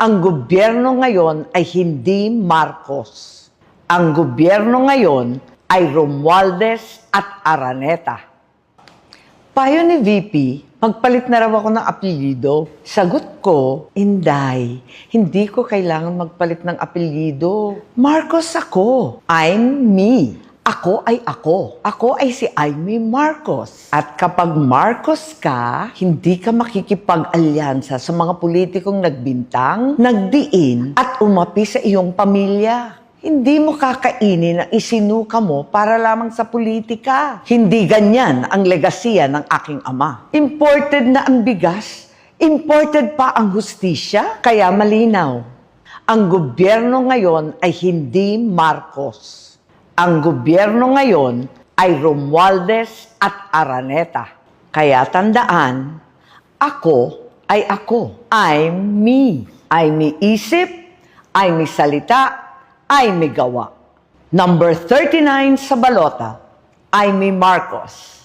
Ang gobyerno ngayon ay hindi Marcos. Ang gobyerno ngayon ay Romualdez at Araneta. Payo ni VP, magpalit na raw ako ng apelyido. Sagot ko, Inday, hindi ko kailangan magpalit ng apelyido. Marcos ako. I'm me. Ako ay ako. Ako ay si Aimee Marcos. At kapag Marcos ka, hindi ka makikipag-alyansa sa mga politikong nagbintang, nagdiin, at umapi sa iyong pamilya. Hindi mo kakainin ang isinuka mo para lamang sa politika. Hindi ganyan ang legasiya ng aking ama. Imported na ang bigas, imported pa ang hustisya, kaya malinaw. Ang gobyerno ngayon ay hindi Marcos. Ang gobyerno ngayon ay Romualdez at Araneta. Kaya tandaan, ako ay ako. I'm me. I'm may isip, I'm may salita, I'm may gawa. Number 39 sa balota, Aimee Marcos.